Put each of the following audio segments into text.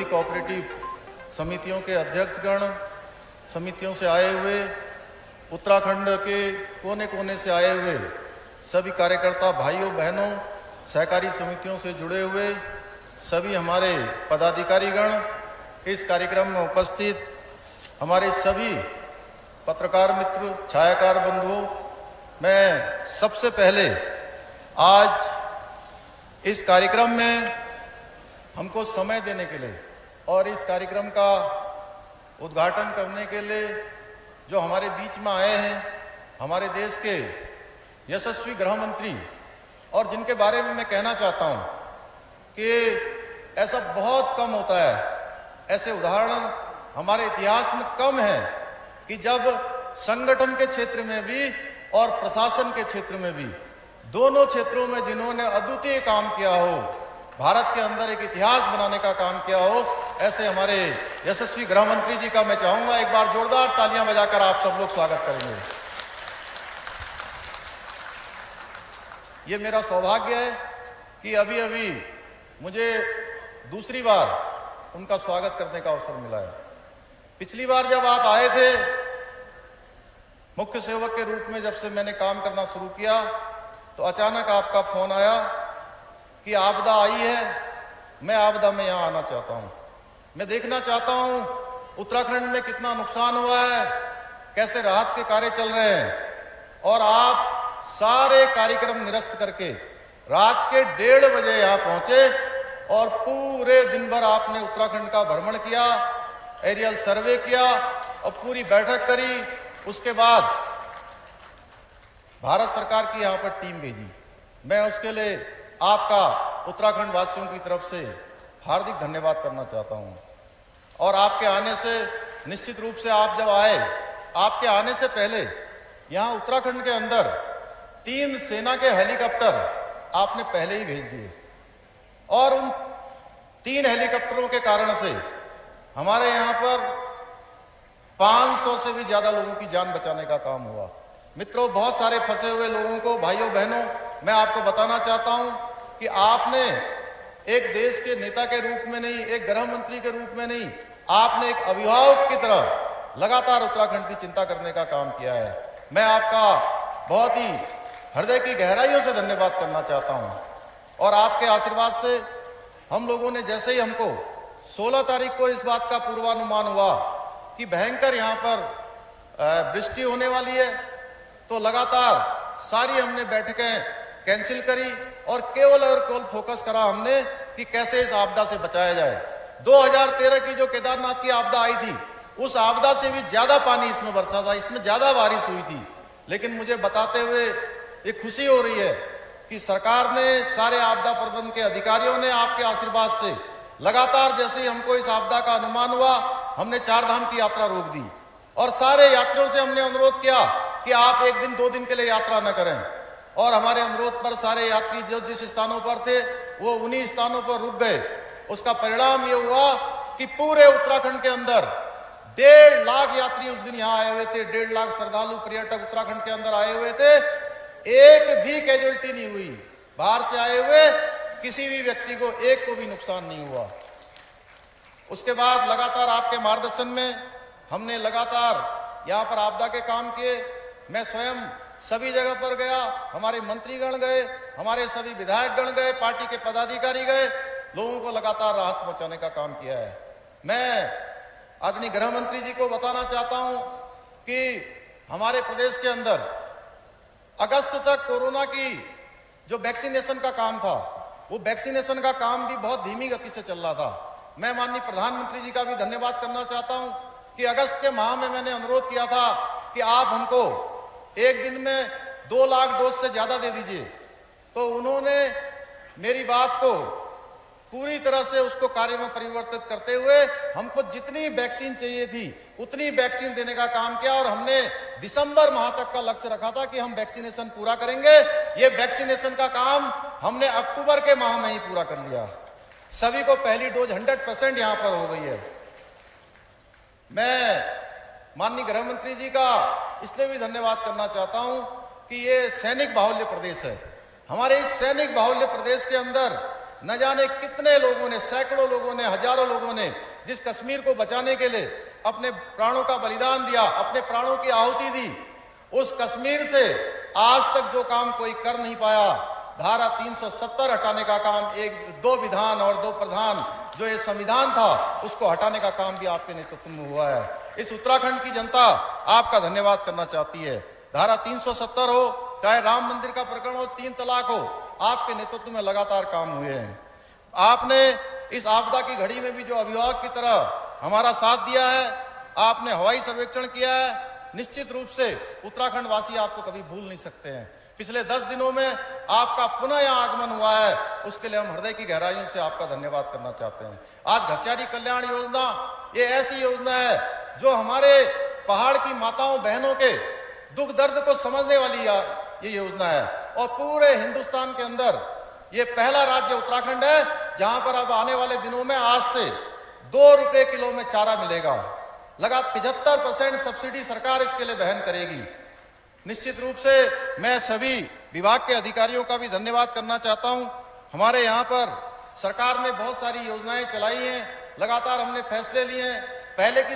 Cooperative समितियों के अध्यक्षगण, समितियों से आए हुए, उत्तराखंड के कोने कोने से आए हुए सभी कार्यकर्ता भाइयों बहनों, सहकारी समितियों से जुड़े हुए सभी हमारे पदाधिकारीगण, इस कार्यक्रम में उपस्थित हमारे सभी पत्रकार मित्र, छायाकार बंधुओं, मैं सबसे पहले आज इस कार्यक्रम में हमको समय देने के लिए और इस कार्यक्रम का उद्घाटन करने के लिए जो हमारे बीच में आए हैं, हमारे देश के यशस्वी गृह मंत्री, और जिनके बारे में मैं कहना चाहता हूं कि ऐसा बहुत कम होता है, ऐसे उदाहरण हमारे इतिहास में कम है कि जब संगठन के क्षेत्र में भी और प्रशासन के क्षेत्र में भी, दोनों क्षेत्रों में जिन्होंने अद्वितीय काम किया हो, भारत के अंदर एक इतिहास बनाने का काम किया हो, ऐसे हमारे यशस्वी गृह मंत्री जी का मैं चाहूंगा एक बार जोरदार तालियां बजाकर आप सब लोग स्वागत करेंगे। ये मेरा सौभाग्य है कि अभी अभी मुझे दूसरी बार उनका स्वागत करने का अवसर मिला है। पिछली बार जब आप आए थे मुख्य सेवक के रूप में, जब से मैंने काम करना शुरू किया, तो अचानक आपका फोन आया कि आपदा आई है, मैं आपदा में यहां आना चाहता हूं, मैं देखना चाहता हूं उत्तराखंड में कितना नुकसान हुआ है, कैसे राहत के कार्य चल रहे हैं। और आप सारे कार्यक्रम निरस्त करके रात के 1:30 बजे यहां पहुंचे और पूरे दिन भर आपने उत्तराखंड का भ्रमण किया, एरियल सर्वे किया और पूरी बैठक करी। उसके बाद भारत सरकार की यहां पर टीम भेजी। मैं उसके लिए आपका उत्तराखंड वासियों की तरफ से हार्दिक धन्यवाद करना चाहता हूं। और आपके आने से निश्चित रूप से, आप जब आए, आपके आने से पहले यहां उत्तराखंड के अंदर 3 सेना के हेलीकॉप्टर आपने पहले ही भेज दिए और उन 3 हेलीकॉप्टरों के कारण से हमारे यहां पर 500 से भी ज्यादा लोगों की जान बचाने का काम हुआ। मित्रों, बहुत सारे फंसे हुए लोगों को, भाइयों बहनों, मैं आपको बताना चाहता हूं कि आपने एक देश के नेता के रूप में नहीं, एक गृह मंत्री के रूप में नहीं, आपने एक अभिभावक की तरह लगातार उत्तराखंड की चिंता करने का काम किया है। मैं आपका बहुत ही हृदय की गहराइयों से धन्यवाद करना चाहता हूं। और आपके आशीर्वाद से हम लोगों ने, जैसे ही हमको 16 तारीख को इस बात का पूर्वानुमान हुआ कि भयंकर यहां पर वृष्टि होने वाली है, तो लगातार सारी हमने बैठकें कैंसिल करी और केवल और केवल फोकस करा हमने कि कैसे इस आपदा से बचाया जाए। 2013 की जो केदारनाथ की आपदा आई थी, उस आपदा से भी ज्यादा पानी इसमें बरसा था, इसमें ज्यादा बारिश हुई थी। लेकिन मुझे बताते हुए ये खुशी हो रही है कि सरकार ने, सारे आपदा प्रबंधन के अधिकारियों ने आपके आशीर्वाद से लगातार, जैसे ही हमको इस आपदा का अनुमान हुआ, हमने 4 धाम की यात्रा रोक दी और सारे यात्रियों से हमने अनुरोध किया कि आप 1 दिन 2 दिन के लिए यात्रा न करें। और हमारे अनुरोध पर सारे यात्री जो जिस स्थानों पर थे वो उन्हीं स्थानों पर रुक गए। उसका परिणाम ये हुआ कि पूरे उत्तराखंड के अंदर 1.5 लाख यात्री उस दिन यहाँ आए हुए थे, 1.5 लाख श्रद्धालु पर्यटक उत्तराखंड के अंदर आए हुए थे। एक भी कैजुअल्टी नहीं हुई, बाहर से आए हुए किसी भी व्यक्ति को एक को भी नुकसान नहीं हुआ। उसके बाद लगातार आपके मार्गदर्शन में हमने लगातार यहाँ पर आपदा के काम किए। मैं स्वयं सभी जगह पर गया, हमारे मंत्रीगण गए, हमारे सभी विधायकगण गए, पार्टी के पदाधिकारी गए, लोगों को लगातार राहत पहुंचाने का काम किया है। मैं आदरणीय गृह मंत्री जी को बताना चाहता हूं कि हमारे प्रदेश के अंदर अगस्त तक कोरोना की जो वैक्सीनेशन का काम था, वो वैक्सीनेशन का काम भी बहुत धीमी गति से चल रहा था। मैं माननीय प्रधानमंत्री जी का भी धन्यवाद करना चाहता हूं कि अगस्त के माह में मैंने अनुरोध किया था कि आप हमको एक दिन में 2 लाख डोज से ज्यादा दे दीजिए, तो उन्होंने मेरी बात को पूरी तरह से उसको कार्य में परिवर्तित करते हुए हमको जितनी वैक्सीन चाहिए थी उतनी वैक्सीन देने का काम किया। और हमने दिसंबर माह तक का लक्ष्य रखा था कि हम वैक्सीनेशन पूरा करेंगे। ये वैक्सीनेशन का काम हमने अक्टूबर के माह में ही पूरा कर लिया। सभी को पहली डोज 100% यहां पर हो गई है। मैं माननीय गृह मंत्री जी का इसलिए भी धन्यवाद करना चाहता हूं कि ये सैनिक बाहुल्य प्रदेश है। हमारे इस सैनिक बाहुल्य प्रदेश के अंदर न जाने कितने लोगों ने, सैकड़ों लोगों ने, हजारों लोगों ने जिस कश्मीर को बचाने के लिए अपने प्राणों का बलिदान दिया, अपने प्राणों की आहुति दी, उस कश्मीर से आज तक जो काम कोई कर नहीं पाया, धारा 370 हटाने का काम, दो विधान और दो प्रधान जो ये संविधान था उसको हटाने का काम भी आपके नेतृत्व में हुआ है। इस उत्तराखंड की जनता आपका धन्यवाद करना चाहती है। धारा 370 हो, चाहे राम मंदिर का प्रकरण हो, 3 तलाक हो, आपके नेतृत्व में लगातार काम हुए हैं। आपने इस आपदा की घड़ी में भी जो अभिभावक की तरह हमारा साथ दिया है, आपने हवाई सर्वेक्षण किया है, निश्चित रूप से उत्तराखंड वासी आपको कभी भूल नहीं सकते हैं। पिछले 10 दिनों में आपका पुनः यहाँ आगमन हुआ है, उसके लिए हम हृदय की गहराइयों से आपका धन्यवाद करना चाहते हैं। आज घसियारी कल्याण योजना ये ऐसी योजना है जो हमारे पहाड़ की माताओं बहनों के दुख दर्द को समझने वाली ये योजना है, और पूरे हिंदुस्तान के अंदर ये पहला राज्य उत्तराखंड है जहां पर अब आने वाले दिनों में आज से 2 रुपए किलो में चारा मिलेगा। लगातार 75% सब्सिडी सरकार इसके लिए वहन करेगी। निश्चित रूप से मैं सभी विभाग के अधिकारियों का भी धन्यवाद करना चाहता हूं। हमारे यहाँ पर सरकार ने बहुत सारी योजनाएं चलाई हैं, लगातार हमने फैसले लिए हैं। पहले की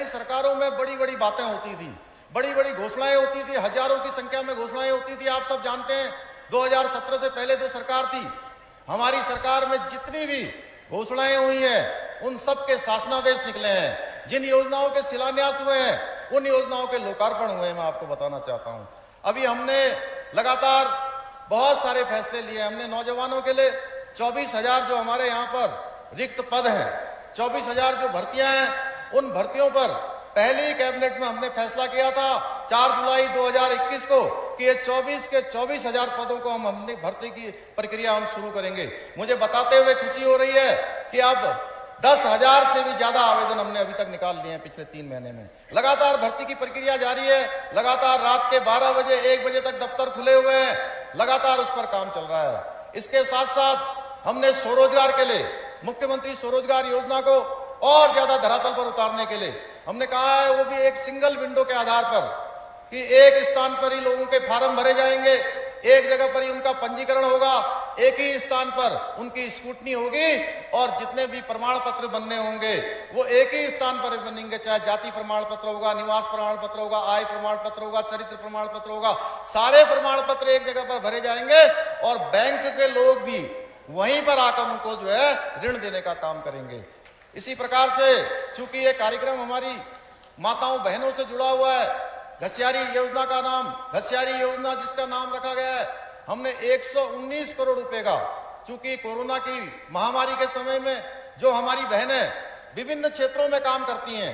सरकारों में बड़ी बड़ी बातें होती थी, बड़ी बड़ी घोषणाएं होती थी, हजारों की संख्या में घोषणाएं होती थी। आप सब जानते हैं 2017 से पहले जो सरकार थी, हमारी सरकार में जितनी भी घोषणाएं हुई हैं उन सब के शासनादेश निकले हैं। जिन योजनाओं के शिलान्यास हुए हैं उन योजनाओं के लोकार्पण हुए हैं। मैं आपको बताना चाहता हूं, अभी हमने लगातार बहुत सारे फैसले लिए। हमने नौजवानों के लिए 24,000 जो हमारे यहाँ पर रिक्त पद हैं, 24,000 जो भर्तियां हैं, उन भर्तियों पर पहली कैबिनेट में हमने फैसला किया था 4 जुलाई 2021 को कि ये 24 के 24,000 पदों को हम अपनी भर्ती की प्रक्रिया हम शुरू करेंगे। मुझे बताते हुए खुशी हो रही है कि अब 10,000 से भी ज्यादा आवेदन हमने अभी तक निकाल लिए हैं पिछले 3 महीने में। लगातार भर्ती की प्रक्रिया जारी है, लगातार रात के 12 बजे 1 बजे तक दफ्तर खुले हुए हैं, लगातार उस पर काम चल रहा है। इसके साथ साथ हमने स्वरोजगार के लिए मुख्यमंत्री स्वरोजगार योजना को और ज्यादा धरातल पर उतारने के लिए हमने कहा है, वो भी एक सिंगल विंडो के आधार पर कि एक स्थान पर ही लोगों के फार्म भरे जाएंगे, एक जगह पर ही उनका पंजीकरण होगा, एक ही स्थान पर उनकी स्क्रूटनी होगी और जितने भी प्रमाण पत्र बनने होंगे वो एक ही स्थान पर बनेंगे। चाहे जाति प्रमाण पत्र होगा, निवास प्रमाण पत्र होगा, आय प्रमाण पत्र होगा, चरित्र प्रमाण पत्र होगा, सारे प्रमाण पत्र एक जगह पर भरे जाएंगे और बैंक के लोग भी वहीं पर आकर उनको जो है ऋण देने का काम करेंगे। इसी प्रकार से चूंकि ये कार्यक्रम हमारी माताओं बहनों से जुड़ा हुआ है, घसियारी योजना का नाम, घसियारी योजना जिसका नाम रखा गया है, हमने 119 करोड़ रुपए का, चूंकि कोरोना की महामारी के समय में जो हमारी बहनें विभिन्न क्षेत्रों में काम करती हैं,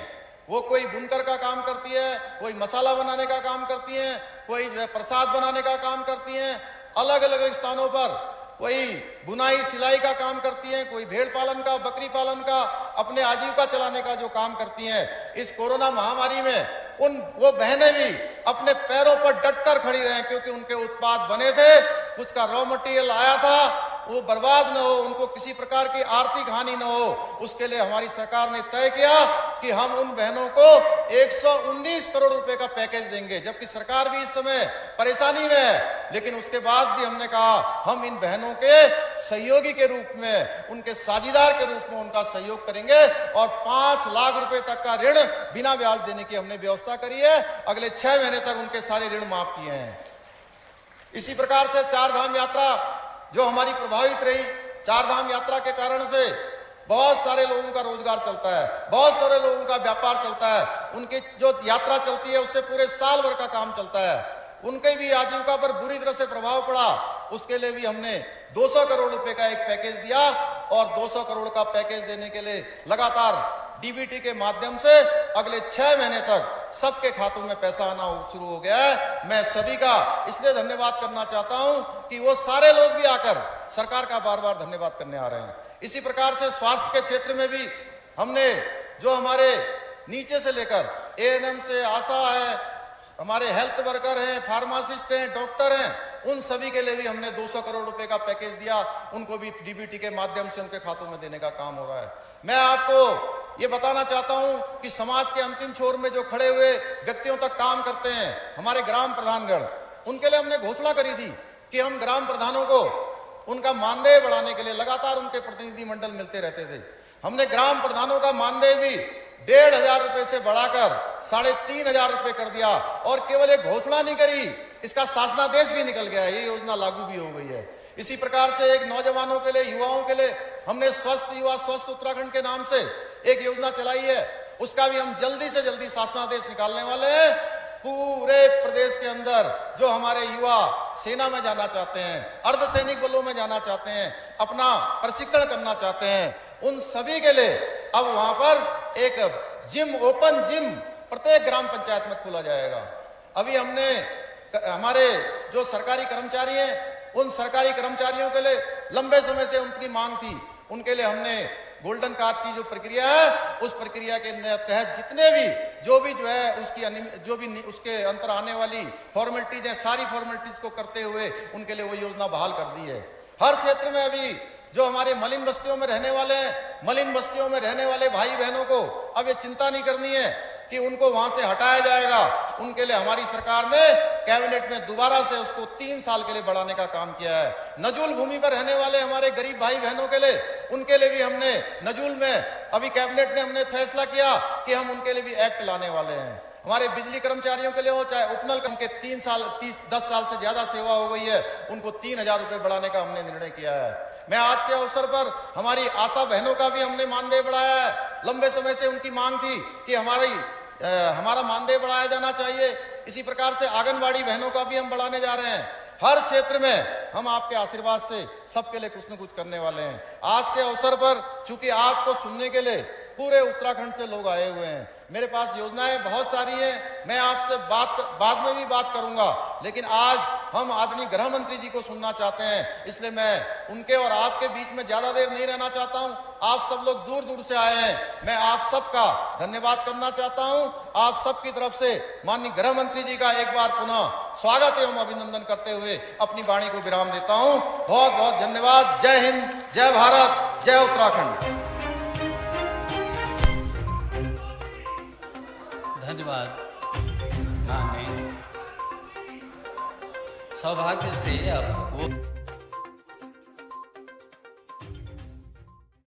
वो कोई बुनकर का काम करती है, कोई मसाला बनाने का काम करती हैं, कोई प्रसाद बनाने का काम करती हैं, अलग अलग स्थानों पर कोई बुनाई सिलाई का काम करती हैं, कोई भेड़ पालन का, बकरी पालन का, अपने आजीविका चलाने का जो काम करती हैं। इस कोरोना महामारी में वो बहनें भी अपने पैरों पर डटकर खड़ी रहे, क्योंकि उनके उत्पाद बने थे, कुछ का रॉ मटेरियल आया था, वो बर्बाद न हो, उनको किसी प्रकार की आर्थिक हानि न हो, उसके लिए हमारी सरकार ने तय किया कि हम उन बहनों को 119 करोड़ रुपए का पैकेज देंगे। जबकि सरकार भी इस समय परेशानी में है, लेकिन उसके बाद भी हमने कहा हम इन बहनों के सहयोगी के रूप में, उनके साझीदार के रूप में उनका सहयोग करेंगे और 5 लाख रुपए तक का ऋण बिना ब्याज देने की हमने व्यवस्था करी है। अगले 6 महीने तक उनके सारे ऋण माफ किए हैं। इसी प्रकार से 4 धाम यात्रा जो हमारी प्रभावित रही, 4 धाम यात्रा के कारण से बहुत सारे लोगों का रोजगार चलता है, बहुत सारे लोगों का व्यापार चलता है, उनकी जो यात्रा चलती है उससे पूरे साल भर का काम चलता है, उनके भी आजीविका पर बुरी तरह से प्रभाव पड़ा। उसके लिए भी हमने 200 करोड़ रुपए का एक पैकेज दिया और 200 करोड़ का पैकेज देने के लिए लगातार डीबीटी के माध्यम से अगले 6 महीने तक सबके खातों में पैसा आना शुरू हो गया है। मैं सभी का इसलिए धन्यवाद करना चाहता हूं कि वो सारे लोग भी आकर सरकार का बार बार धन्यवाद करने आ रहे हैं। इसी प्रकार से स्वास्थ्य के क्षेत्र में भी हमने जो हमारे नीचे से लेकर एएनएम से आशा है, हमारे हेल्थ वर्कर हैं, फार्मासिस्ट हैं, डॉक्टर हैं, उन सभी के लिए भी हमने 200 करोड़ रुपए का पैकेज दिया, उनको भी डीबीटी के माध्यम से उनके खातों में देने का काम हो रहा है। मैं आपको ये बताना चाहता हूं कि समाज के अंतिम छोर में जो खड़े हुए व्यक्तियों तक काम करते हैं, हमारे ग्राम प्रधानगण, उनके लिए हमने घोषणा करी थी कि हम ग्राम प्रधानों को उनका मानदेय बढ़ाने के लिए लगातार उनके प्रतिनिधिमंडल मिलते रहते थे। हमने ग्राम प्रधानों का मानदेय भी 1,500 रुपए से बढ़ाकर 3,500 रुपए कर दिया और केवल एक घोषणा नहीं करी, इसका शासनादेश भी निकल गया है, ये योजना लागू भी हो गई है। इसी प्रकार से एक नौजवानों के लिए, युवाओं के लिए हमने स्वस्थ युवा स्वस्थ उत्तराखंड के नाम से एक योजना चलाई है, उसका भी हम जल्दी से जल्दी शासनादेश निकालने वाले हैं। पूरे प्रदेश के अंदर जो हमारे युवा सेना में जाना चाहते हैं, अर्धसैनिक बलों में जाना चाहते हैं, अपना प्रशिक्षण करना चाहते हैं, उन सभी के लिए अब वहां पर एक जिम, ओपन जिम प्रत्येक ग्राम पंचायत में खोला जाएगा। अभी हमने हमारे जो सरकारी कर्मचारी हैं, उन सरकारी कर्मचारियों के लिए लंबे समय से उनकी मांग थी, उनके लिए हमने गोल्डन कार्ड की जो प्रक्रिया है, उस प्रक्रिया के तहत जितने भी जो है उसकी उसके अंतर आने वाली फॉर्मेलिटीज है, सारी फॉर्मेलिटीज को करते हुए उनके लिए वो योजना बहाल कर दी है। हर क्षेत्र में अभी जो हमारे मलिन बस्तियों में रहने वाले हैं, मलिन बस्तियों में रहने वाले भाई बहनों को अब ये चिंता नहीं करनी है कि उनको वहां से हटाया जाएगा। उनके लिए हमारी सरकार ने कैबिनेट में दोबारा से उसको 3 साल के लिए बढ़ाने का काम किया है। नजूल भूमि पर रहने वाले हमारे गरीब भाई बहनों के लिए, उनके लिए भी हमने नजूल में अभी कैबिनेट ने हमने फैसला किया कि हम उनके लिए भी एक्ट लाने वाले हैं। हमारे बिजली कर्मचारियों के लिए हो, चाहे उपनल के 10 साल से ज्यादा सेवा हो गई है, उनको 3,000 रुपए बढ़ाने का हमने निर्णय किया है। मैं आज के अवसर पर हमारी आशा बहनों का भी हमने मानदेय बढ़ाया है। लंबे समय से उनकी मांग थी कि हमारा मानदेय बढ़ाया जाना चाहिए। इसी प्रकार से आंगनबाड़ी बहनों का भी हम बढ़ाने जा रहे हैं। हर क्षेत्र में हम आपके आशीर्वाद से सबके लिए कुछ न कुछ करने वाले हैं। आज के अवसर पर चूंकि आपको सुनने के लिए पूरे उत्तराखंड से लोग आए हुए हैं, मेरे पास योजनाएं बहुत सारी हैं, मैं आपसे बाद में भी बात करूंगा, लेकिन आज हम आदरणीय गृह मंत्री जी को सुनना चाहते हैं, इसलिए मैं उनके और आपके बीच में ज्यादा देर नहीं रहना चाहता हूं। आप सब लोग दूर दूर से आए हैं, मैं आप सबका धन्यवाद करना चाहता हूं। आप सबकी तरफ से माननीय गृह मंत्री जी का एक बार पुनः स्वागत एवं अभिनंदन करते हुए अपनी वाणी को विराम देता हूं। बहुत बहुत धन्यवाद। जय हिंद, जय भारत, जय उत्तराखंड। धन्यवाद। माननीय सौभाग्य से अब वो